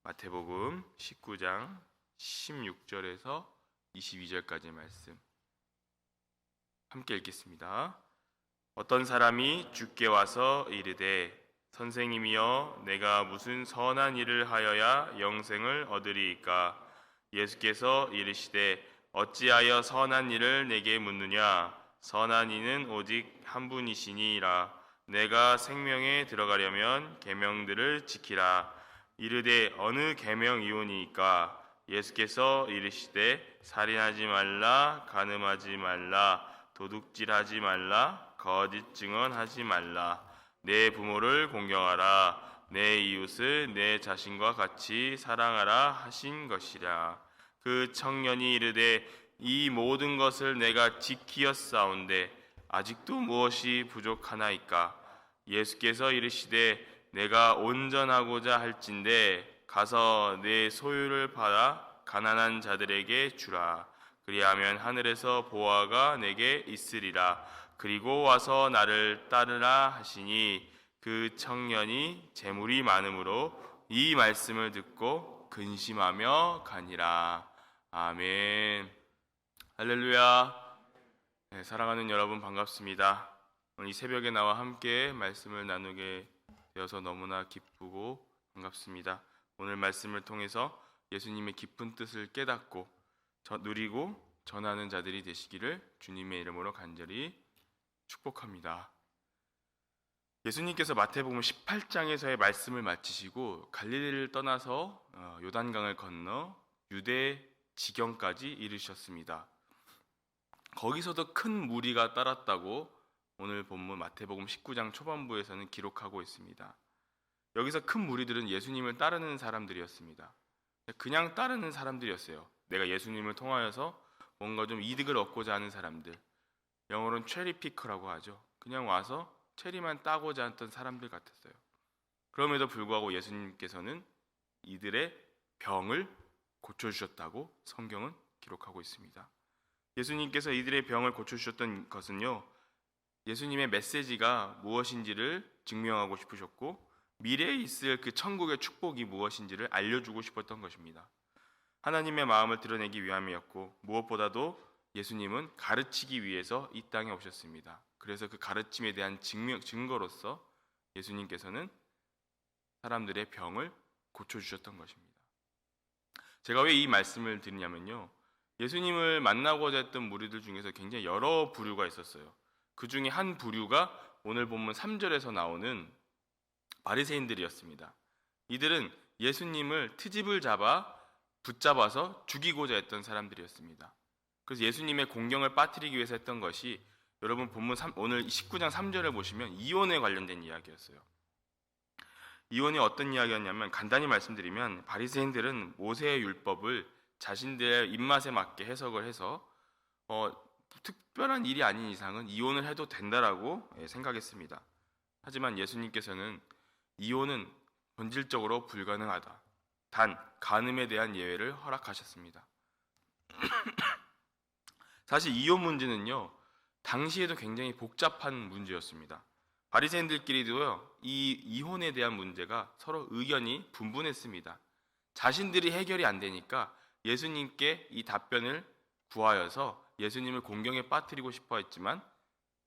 마태복음 19장 16절에서 22절까지의 말씀 함께 읽겠습니다. 어떤 사람이 주께 와서 이르되 선생님이여 내가 무슨 선한 일을 하여야 영생을 얻으리이까? 예수께서 이르시되 어찌하여 선한 일을 내게 묻느냐? 선한 이는 오직 한 분이시니라. 내가 생명에 들어가려면 계명들을 지키라. 이르되 어느 계명이오니이까? 예수께서 이르시되 살인하지 말라, 간음하지 말라, 도둑질하지 말라, 거짓 증언하지 말라, 내 부모를 공경하라, 내 이웃을 내 자신과 같이 사랑하라 하신 것이라. 그 청년이 이르되 이 모든 것을 내가 지키었사온데 아직도 무엇이 부족하나이까? 예수께서 이르시되 내가 온전하고자 할진대 가서 내 소유를 팔아 가난한 자들에게 주라. 그리하면 하늘에서 보화가 내게 있으리라. 그리고 와서 나를 따르라 하시니 그 청년이 재물이 많음으로 이 말씀을 듣고 근심하며 가니라. 아멘. 할렐루야. 네, 사랑하는 여러분 반갑습니다. 오늘 이 새벽에 나와 함께 말씀을 나누게 되어서 너무나 기쁘고 반갑습니다. 오늘 말씀을 통해서 예수님의 깊은 뜻을 깨닫고 누리고 전하는 자들이 되시기를 주님의 이름으로 간절히 축복합니다. 예수님께서 마태복음 18장에서의 말씀을 마치시고 갈릴리를 떠나서 요단강을 건너 유대 지경까지 이르셨습니다. 거기서도 큰 무리가 따랐다고 오늘 본문 마태복음 19장 초반부에서는 기록하고 있습니다. 여기서 큰 무리들은 예수님을 따르는 사람들이었습니다. 그냥 따르는 사람들이었어요. 내가 예수님을 통하여서 뭔가 좀 이득을 얻고자 하는 사람들, 영어로는 체리피커라고 하죠. 그냥 와서 체리만 따고자 했던 사람들 같았어요. 그럼에도 불구하고 예수님께서는 이들의 병을 고쳐주셨다고 성경은 기록하고 있습니다. 예수님께서 이들의 병을 고쳐주셨던 것은요, 예수님의 메시지가 무엇인지를 증명하고 싶으셨고 미래에 있을 그 천국의 축복이 무엇인지를 알려주고 싶었던 것입니다. 하나님의 마음을 드러내기 위함이었고 무엇보다도 예수님은 가르치기 위해서 이 땅에 오셨습니다. 그래서 그 가르침에 대한 증거로서 예수님께서는 사람들의 병을 고쳐주셨던 것입니다. 제가 왜 이 말씀을 드리냐면요, 예수님을 만나고자 했던 무리들 중에서 굉장히 여러 부류가 있었어요. 그 중에 한 부류가 오늘 본문 3절에서 나오는 바리새인들이었습니다. 이들은 예수님을 트집을 붙잡아서 죽이고자 했던 사람들이었습니다. 그래서 예수님의 공경을 빠뜨리기 위해서 했던 것이 여러분 본문 오늘 19장 3절을 보시면 이혼에 관련된 이야기였어요. 이혼이 어떤 이야기였냐면 간단히 말씀드리면 바리새인들은 모세의 율법을 자신들의 입맛에 맞게 해석을 해서 특별한 일이 아닌 이상은 이혼을 해도 된다라고 생각했습니다. 하지만 예수님께서는 이혼은 본질적으로 불가능하다. 단 간음에 대한 예외를 허락하셨습니다. 사실 이혼 문제는요, 당시에도 굉장히 복잡한 문제였습니다. 바리새인들끼리도요, 이 이혼에 대한 문제가 서로 의견이 분분했습니다. 자신들이 해결이 안 되니까 예수님께 이 답변을 구하여서 예수님을 공경에 빠뜨리고 싶어 했지만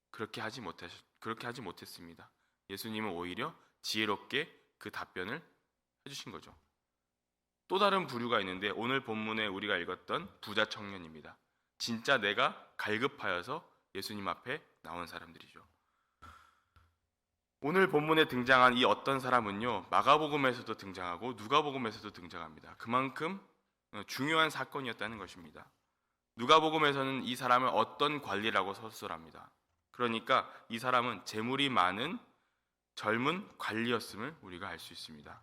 그렇게 하지 못했습니다. 예수님은 오히려 지혜롭게 그 답변을 해주신 거죠. 또 다른 부류가 있는데 오늘 본문에 우리가 읽었던 부자 청년입니다. 진짜 내가 갈급하여서 예수님 앞에 나온 사람들이죠. 오늘 본문에 등장한 이 어떤 사람은요, 마가복음에서도 등장하고 누가복음에서도 등장합니다. 그만큼 중요한 사건이었다는 것입니다. 누가복음에서는 이 사람을 어떤 관리라고 서술합니다. 그러니까 이 사람은 재물이 많은 젊은 관리였음을 우리가 알 수 있습니다.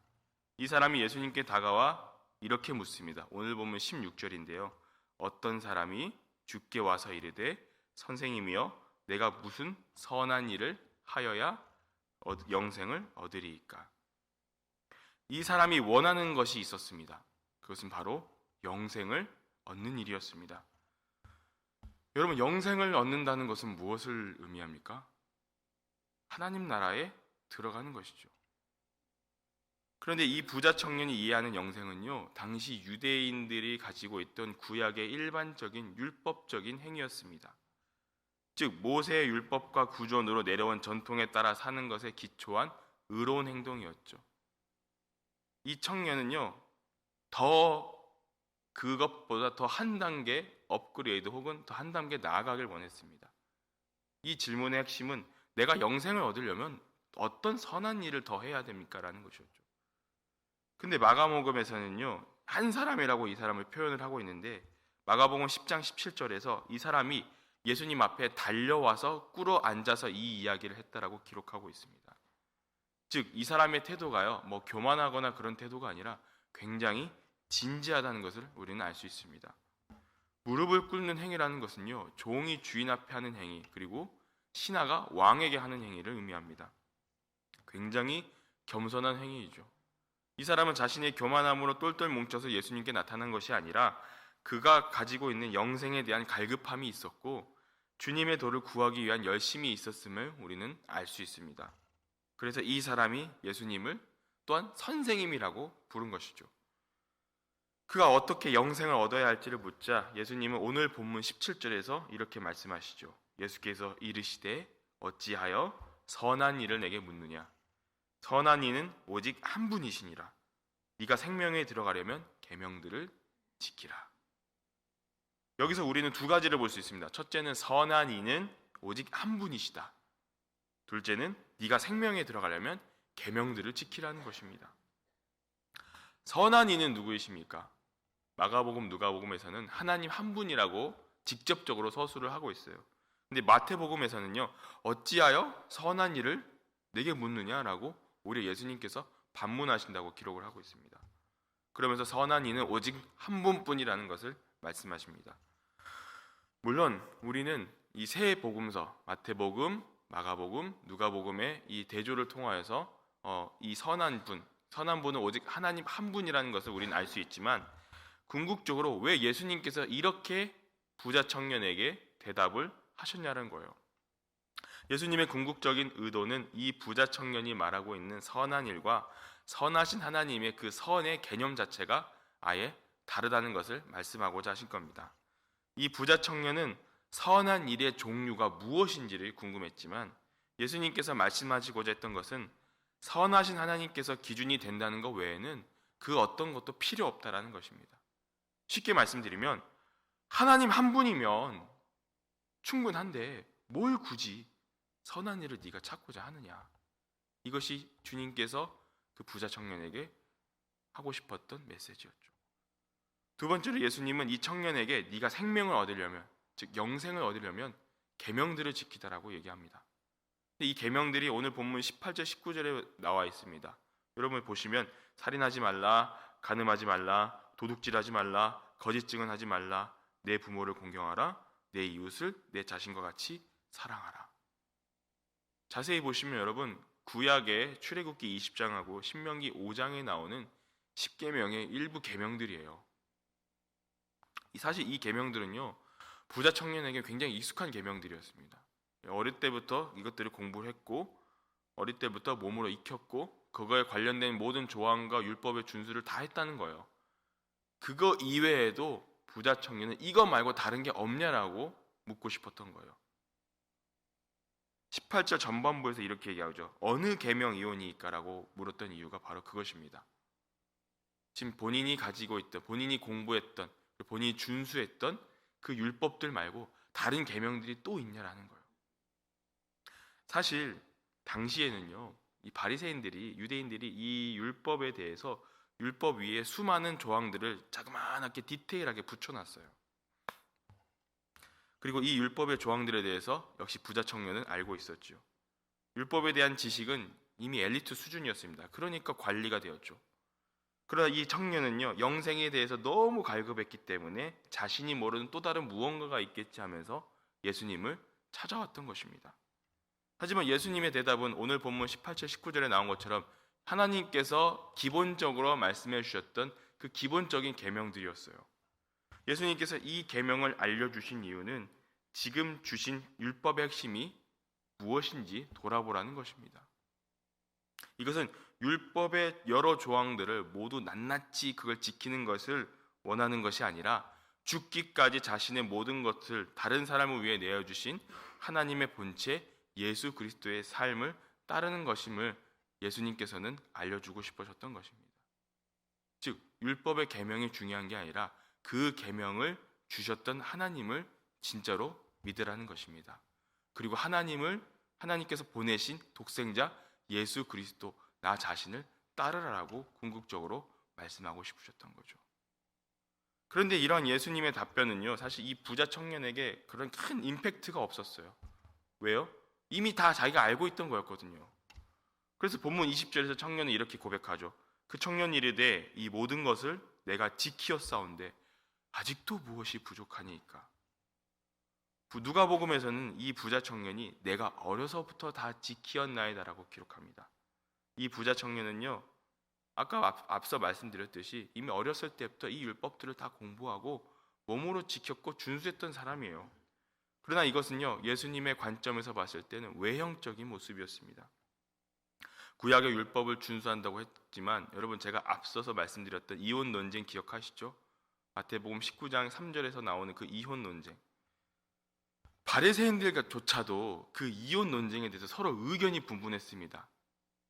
이 사람이 예수님께 다가와 이렇게 묻습니다. 오늘 보면 16절인데요. 어떤 사람이 주께 와서 이르되 선생님이여 내가 무슨 선한 일을 하여야 영생을 얻으리이까? 이 사람이 원하는 것이 있었습니다. 그것은 바로 영생을 얻는 일이었습니다. 여러분, 영생을 얻는다는 것은 무엇을 의미합니까? 하나님 나라에 들어가는 것이죠. 그런데 이 부자 청년이 이해하는 영생은요, 당시 유대인들이 가지고 있던 구약의 일반적인 율법적인 행위였습니다. 즉 모세의 율법과 구존으로 내려온 전통에 따라 사는 것에 기초한 의로운 행동이었죠. 이 청년은요, 더 그것보다 더 한 단계 업그레이드 혹은 더 한 단계 나아가길 원했습니다. 이 질문의 핵심은 내가 영생을 얻으려면 어떤 선한 일을 더 해야 됩니까? 라는 것이었죠. 근데 마가복음에서는요, 한 사람이라고 이 사람을 표현을 하고 있는데 마가복음 10장 17절에서 이 사람이 예수님 앞에 달려와서 꿇어 앉아서 이 이야기를 했다라고 기록하고 있습니다. 즉 이 사람의 태도가요, 뭐 교만하거나 그런 태도가 아니라 굉장히 진지하다는 것을 우리는 알 수 있습니다. 무릎을 꿇는 행위라는 것은요, 종이 주인 앞에 하는 행위, 그리고 신하가 왕에게 하는 행위를 의미합니다. 굉장히 겸손한 행위이죠. 이 사람은 자신의 교만함으로 똘똘 뭉쳐서 예수님께 나타난 것이 아니라 그가 가지고 있는 영생에 대한 갈급함이 있었고 주님의 도를 구하기 위한 열심이 있었음을 우리는 알 수 있습니다. 그래서 이 사람이 예수님을 또한 선생님이라고 부른 것이죠. 그가 어떻게 영생을 얻어야 할지를 묻자 예수님은 오늘 본문 17절에서 이렇게 말씀하시죠. 예수께서 이르시되 어찌하여 선한 일을 내게 묻느냐. 선한 이는 오직 한 분이시니라. 네가 생명에 들어가려면 계명들을 지키라. 여기서 우리는 두 가지를 볼 수 있습니다. 첫째는 선한 이는 오직 한 분이시다. 둘째는 네가 생명에 들어가려면 계명들을 지키라는 것입니다. 선한 이는 누구이십니까? 마가복음, 누가복음에서는 하나님 한 분이라고 직접적으로 서술을 하고 있어요. 근데 마태복음에서는요, 어찌하여 선한 일을 내게 묻느냐라고 오히려 예수님께서 반문하신다고 기록을 하고 있습니다. 그러면서 선한 이는 오직 한 분뿐이라는 것을 말씀하십니다. 물론 우리는 이 세 복음서, 마태복음, 마가복음, 누가복음의 이 대조를 통하여서 이 선한 분은 오직 하나님 한 분이라는 것을 우리는 알 수 있지만 궁극적으로 왜 예수님께서 이렇게 부자 청년에게 대답을 하셨냐는 거예요. 예수님의 궁극적인 의도는 이 부자 청년이 말하고 있는 선한 일과 선하신 하나님의 그 선의 개념 자체가 아예 다르다는 것을 말씀하고자 하신 겁니다. 이 부자 청년은 선한 일의 종류가 무엇인지를 궁금했지만 예수님께서 말씀하시고자 했던 것은 선하신 하나님께서 기준이 된다는 것 외에는 그 어떤 것도 필요 없다라는 것입니다. 쉽게 말씀드리면 하나님 한 분이면 충분한데 뭘 굳이 선한 일을 네가 찾고자 하느냐. 이것이 주님께서 그 부자 청년에게 하고 싶었던 메시지였죠. 두 번째로 예수님은 이 청년에게 네가 생명을 얻으려면, 즉 영생을 얻으려면 계명들을 지키다라고 얘기합니다. 근데 이 계명들이 오늘 본문 18절 19절에 나와 있습니다. 여러분 보시면 살인하지 말라, 간음하지 말라, 도둑질하지 말라, 거짓 증언하지 말라, 내 부모를 공경하라, 내 이웃을 내 자신과 같이 사랑하라. 자세히 보시면 여러분 구약의 출애굽기 20장하고 신명기 5장에 나오는 10계명의 일부 계명들이에요. 사실 이 계명들은요 부자 청년에게 굉장히 익숙한 계명들이었습니다. 어릴 때부터 이것들을 공부를 했고 어릴 때부터 몸으로 익혔고 그거에 관련된 모든 조항과 율법의 준수를 다 했다는 거예요. 그거 이외에도 부자 청년은 이거 말고 다른 게 없냐라고 묻고 싶었던 거예요. 18절 전반부에서 이렇게 얘기하죠. 어느 계명이오니까라고 물었던 이유가 바로 그것입니다. 지금 본인이 가지고 있던, 본인이 공부했던, 본인이 준수했던 그 율법들 말고 다른 계명들이 또 있냐라는 거예요. 사실 당시에는요, 이 바리새인들이, 유대인들이 이 율법에 대해서 율법 위에 수많은 조항들을 자그마하게 디테일하게 붙여놨어요. 그리고 이 율법의 조항들에 대해서 역시 부자 청년은 알고 있었죠. 율법에 대한 지식은 이미 엘리트 수준이었습니다. 그러니까 관리가 되었죠. 그러나 이 청년은요, 영생에 대해서 너무 갈급했기 때문에 자신이 모르는 또 다른 무언가가 있겠지 하면서 예수님을 찾아왔던 것입니다. 하지만 예수님의 대답은 오늘 본문 18절 19절에 나온 것처럼 하나님께서 기본적으로 말씀해 주셨던 그 기본적인 계명들이었어요. 예수님께서 이 계명을 알려주신 이유는 지금 주신 율법의 핵심이 무엇인지 돌아보라는 것입니다. 이것은 율법의 여러 조항들을 모두 낱낱이 그걸 지키는 것을 원하는 것이 아니라 죽기까지 자신의 모든 것을 다른 사람을 위해 내어주신 하나님의 본체 예수 그리스도의 삶을 따르는 것임을 예수님께서는 알려주고 싶으셨던 것입니다. 즉 율법의 계명이 중요한 게 아니라 그 계명을 주셨던 하나님을 진짜로 믿으라는 것입니다. 그리고 하나님께서 보내신 독생자 예수 그리스도 나 자신을 따르라고 궁극적으로 말씀하고 싶으셨던 거죠. 그런데 이러한 예수님의 답변은요, 사실 이 부자 청년에게 그런 큰 임팩트가 없었어요. 왜요? 이미 다 자기가 알고 있던 거였거든요. 그래서 본문 20절에서 청년은 이렇게 고백하죠. 그 청년이 이르되 이 모든 것을 내가 지키었사온데 아직도 무엇이 부족하니까. 누가복음에서는 이 부자 청년이 내가 어려서부터 다 지키었나이다라고 기록합니다. 이 부자 청년은요, 아까 앞서 말씀드렸듯이 이미 어렸을 때부터 이 율법들을 다 공부하고 몸으로 지켰고 준수했던 사람이에요. 그러나 이것은요, 예수님의 관점에서 봤을 때는 외형적인 모습이었습니다. 구약의 율법을 준수한다고 했지만 여러분, 제가 앞서서 말씀드렸던 이혼 논쟁 기억하시죠? 마태복음 19장 3절에서 나오는 그 이혼 논쟁. 바리새인들조차도 그 이혼 논쟁에 대해서 서로 의견이 분분했습니다.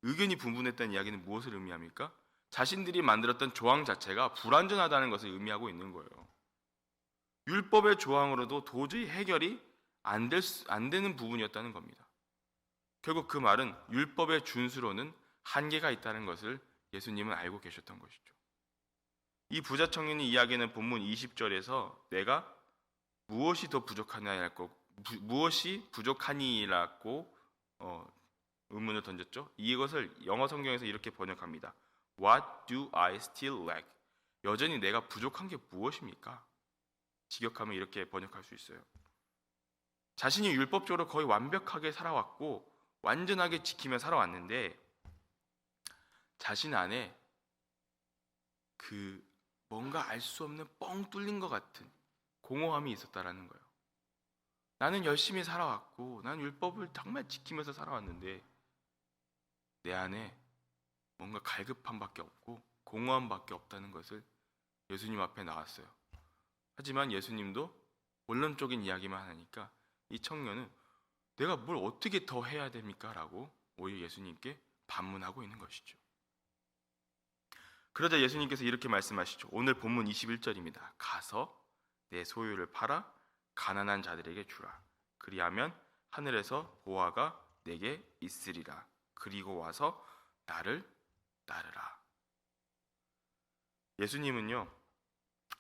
의견이 분분했다는 이야기는 무엇을 의미합니까? 자신들이 만들었던 조항 자체가 불완전하다는 것을 의미하고 있는 거예요. 율법의 조항으로도 도저히 해결이 안 되는 부분이었다는 겁니다. 결국 그 말은 율법의 준수로는 한계가 있다는 것을 예수님은 알고 계셨던 것이죠. 이 부자 청년이 이야기하는 본문 20절에서 내가 무엇이 더 무엇이 부족하니라고 의문을 던졌죠. 이것을 영어 성경에서 이렇게 번역합니다. What do I still lack? 여전히 내가 부족한 게 무엇입니까? 직역하면 이렇게 번역할 수 있어요. 자신이 율법적으로 거의 완벽하게 살아왔고 완전하게 지키며 살아왔는데 자신 안에 그 뭔가 알 수 없는 뻥 뚫린 것 같은 공허함이 있었다라는 거예요. 나는 열심히 살아왔고 난 율법을 정말 지키면서 살아왔는데 내 안에 뭔가 갈급함밖에 없고 공허함밖에 없다는 것을 예수님 앞에 나왔어요. 하지만 예수님도 원론적인 이야기만 하니까 이 청년은 내가 뭘 어떻게 더 해야 됩니까? 라고 오히려 예수님께 반문하고 있는 것이죠. 그러자 예수님께서 이렇게 말씀하시죠. 오늘 본문 21절입니다. 가서 내 소유를 팔아 가난한 자들에게 주라. 그리하면 하늘에서 보화가 내게 있으리라. 그리고 와서 나를 따르라. 예수님은요,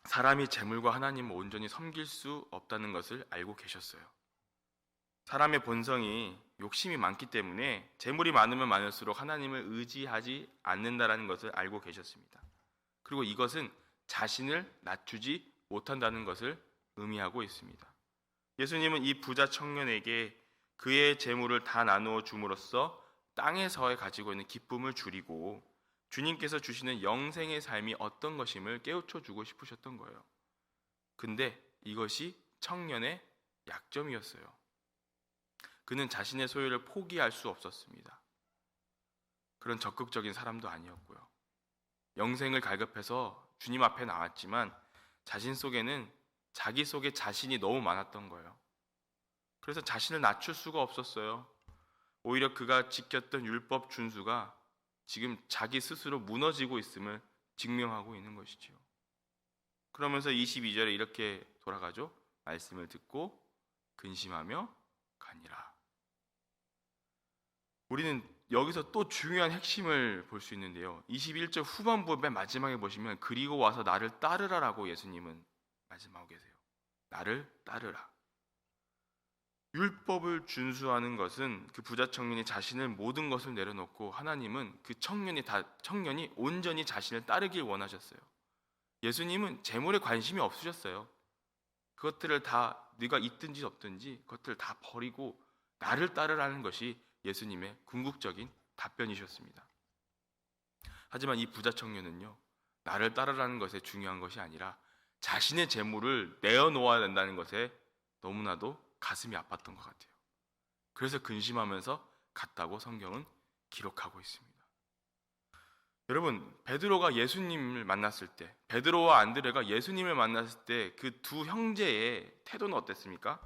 사람이 재물과 하나님을 온전히 섬길 수 없다는 것을 알고 계셨어요. 사람의 본성이 욕심이 많기 때문에 재물이 많으면 많을수록 하나님을 의지하지 않는다는 것을 알고 계셨습니다. 그리고 이것은 자신을 낮추지 못한다는 것을 의미하고 있습니다. 예수님은 이 부자 청년에게 그의 재물을 다 나누어 줌으로써 땅에서 가지고 있는 기쁨을 줄이고 주님께서 주시는 영생의 삶이 어떤 것임을 깨우쳐 주고 싶으셨던 거예요. 근데 이것이 청년의 약점이었어요. 그는 자신의 소유를 포기할 수 없었습니다. 그런 적극적인 사람도 아니었고요. 영생을 갈급해서 주님 앞에 나왔지만 자신 속에는 자기 속에 자신이 너무 많았던 거예요. 그래서 자신을 낮출 수가 없었어요. 오히려 그가 지켰던 율법 준수가 지금 자기 스스로 무너지고 있음을 증명하고 있는 것이지요. 그러면서 22절에 이렇게 돌아가죠. 말씀을 듣고 근심하며 가니라. 우리는 여기서 또 중요한 핵심을 볼 수 있는데요. 21절 후반부 맨 마지막에 보시면 그리고 와서 나를 따르라라고 예수님은 말씀하고 계세요. 나를 따르라. 율법을 준수하는 것은 그 부자 청년이 자신의 모든 것을 내려놓고 하나님은 그 청년이 온전히 자신을 따르길 원하셨어요. 예수님은 재물에 관심이 없으셨어요. 그것들을 다 네가 있든지 없든지 그것들을 다 버리고 나를 따르라는 것이 예수님의 궁극적인 답변이셨습니다. 하지만 이 부자 청년은요, 나를 따르라는 것에 중요한 것이 아니라 자신의 재물을 내어놓아야 된다는 것에 너무나도 가슴이 아팠던 것 같아요. 그래서 근심하면서 갔다고 성경은 기록하고 있습니다. 여러분, 베드로가 예수님을 만났을 때, 베드로와 안드레가 예수님을 만났을 때 그 두 형제의 태도는 어땠습니까?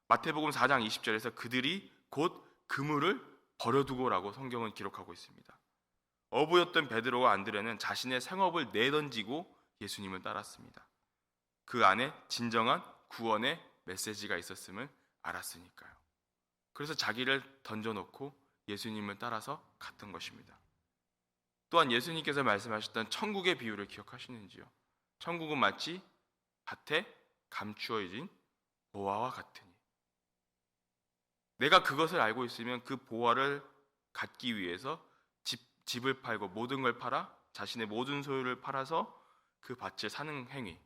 마태복음 4장 20절에서 그들이 곧 그물을 버려두고라고 성경은 기록하고 있습니다. 어부였던 베드로와 안드레는 자신의 생업을 내던지고 예수님을 따랐습니다. 그 안에 진정한 구원의 메시지가 있었음을 알았으니까요. 그래서 자기를 던져놓고 예수님을 따라서 갔던 것입니다. 또한 예수님께서 말씀하셨던 천국의 비유를 기억하시는지요? 천국은 마치 밭에 감추어진 보화와 같으니, 내가 그것을 알고 있으면 그 보화를 갖기 위해서 집을 팔고 모든 걸 팔아 자신의 모든 소유를 팔아서 그 밭을 사는 행위,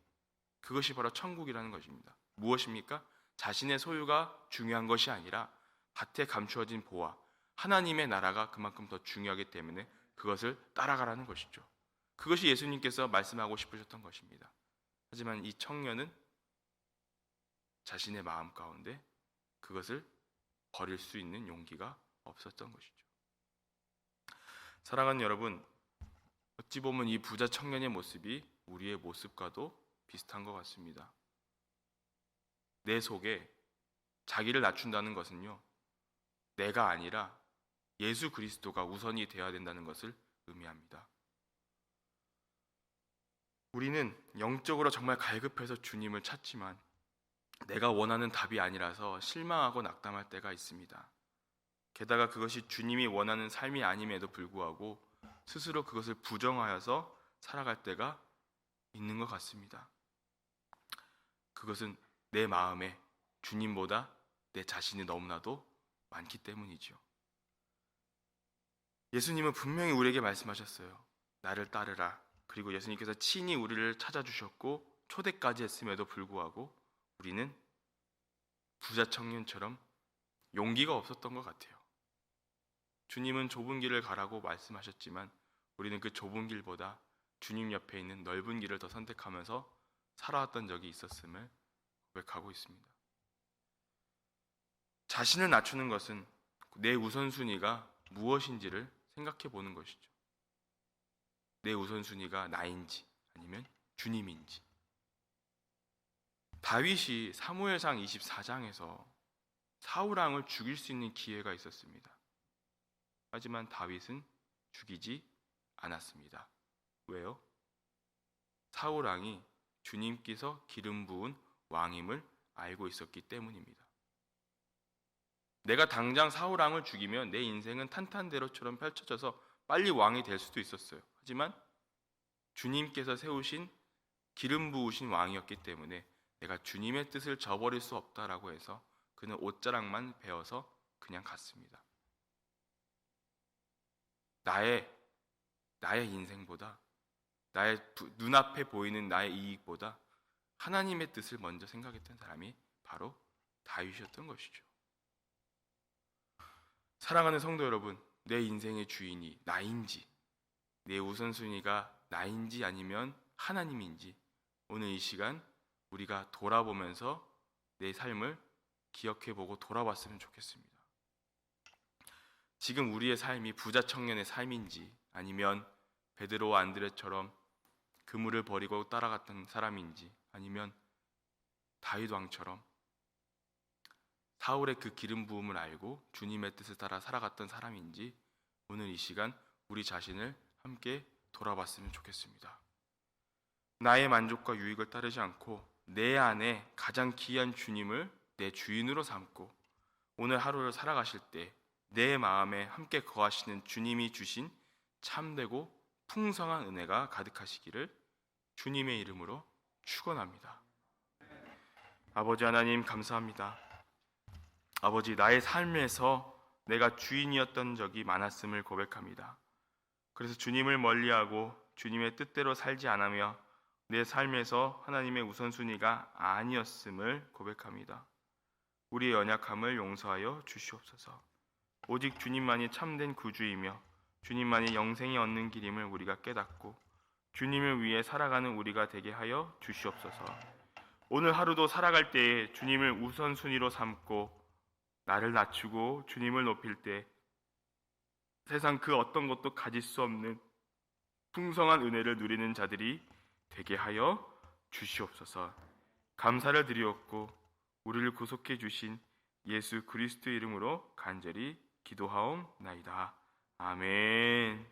그것이 바로 천국이라는 것입니다. 무엇입니까? 자신의 소유가 중요한 것이 아니라 밭에 감추어진 보화, 하나님의 나라가 그만큼 더 중요하기 때문에 그것을 따라가라는 것이죠. 그것이 예수님께서 말씀하고 싶으셨던 것입니다. 하지만 이 청년은 자신의 마음 가운데 그것을 버릴 수 있는 용기가 없었던 것이죠. 사랑하는 여러분, 어찌 보면 이 부자 청년의 모습이 우리의 모습과도 비슷한 것 같습니다. 내 속에 자기를 낮춘다는 것은요, 내가 아니라 예수 그리스도가 우선이 되어야 된다는 것을 의미합니다. 우리는 영적으로 정말 갈급해서 주님을 찾지만 내가 원하는 답이 아니라서 실망하고 낙담할 때가 있습니다. 게다가 그것이 주님이 원하는 삶이 아님에도 불구하고 스스로 그것을 부정하여서 살아갈 때가 있는 것 같습니다. 그것은 내 마음에 주님보다 내 자신이 너무나도 많기 때문이죠. 예수님은 분명히 우리에게 말씀하셨어요. 나를 따르라. 그리고 예수님께서 친히 우리를 찾아주셨고 초대까지 했음에도 불구하고 우리는 부자 청년처럼 용기가 없었던 것 같아요. 주님은 좁은 길을 가라고 말씀하셨지만 우리는 그 좁은 길보다 주님 옆에 있는 넓은 길을 더 선택하면서 살아왔던 적이 있었음을 고백하고 있습니다. 자신을 낮추는 것은 내 우선순위가 무엇인지를 생각해 보는 것이죠. 내 우선순위가 나인지 아니면 주님인지. 다윗이 사무엘상 24장에서 사울왕을 죽일 수 있는 기회가 있었습니다. 하지만 다윗은 죽이지 않았습니다. 왜요? 사울왕이 주님께서 기름 부은 왕임을 알고 있었기 때문입니다. 내가 당장 사울왕을 죽이면 내 인생은 탄탄대로처럼 펼쳐져서 빨리 왕이 될 수도 있었어요. 하지만 주님께서 세우신 기름 부으신 왕이었기 때문에 내가 주님의 뜻을 저버릴 수 없다라고 해서 그는 옷자락만 베어서 그냥 갔습니다. 나의 인생보다, 나의 눈앞에 보이는 나의 이익보다 하나님의 뜻을 먼저 생각했던 사람이 바로 다윗이었던 것이죠. 사랑하는 성도 여러분, 내 인생의 주인이 나인지, 내 우선순위가 나인지 아니면 하나님인지, 오늘 이 시간 우리가 돌아보면서 내 삶을 기억해보고 돌아봤으면 좋겠습니다. 지금 우리의 삶이 부자 청년의 삶인지 아니면 베드로와 안드레처럼 그물을 버리고 따라갔던 사람인지 아니면 다윗 왕처럼 사울의 그 기름 부음을 알고 주님의 뜻을 따라 살아갔던 사람인지 오늘 이 시간 우리 자신을 함께 돌아봤으면 좋겠습니다. 나의 만족과 유익을 따르지 않고 내 안에 가장 귀한 주님을 내 주인으로 삼고 오늘 하루를 살아가실 때 내 마음에 함께 거하시는 주님이 주신 참되고 풍성한 은혜가 가득하시기를 주님의 이름으로 축원합니다. 아버지 하나님 감사합니다. 아버지, 나의 삶에서 내가 주인이었던 적이 많았음을 고백합니다. 그래서 주님을 멀리하고 주님의 뜻대로 살지 않으며 내 삶에서 하나님의 우선순위가 아니었음을 고백합니다. 우리의 연약함을 용서하여 주시옵소서. 오직 주님만이 참된 구주이며 주님만이 영생이 얻는 길임을 우리가 깨닫고 주님을 위해 살아가는 우리가 되게 하여 주시옵소서. 오늘 하루도 살아갈 때에 주님을 우선순위로 삼고 나를 낮추고 주님을 높일 때 세상 그 어떤 것도 가질 수 없는 풍성한 은혜를 누리는 자들이 되게 하여 주시옵소서. 감사를 드리옵고 우리를 구속해 주신 예수 그리스도 이름으로 간절히 기도하옵나이다. 아멘.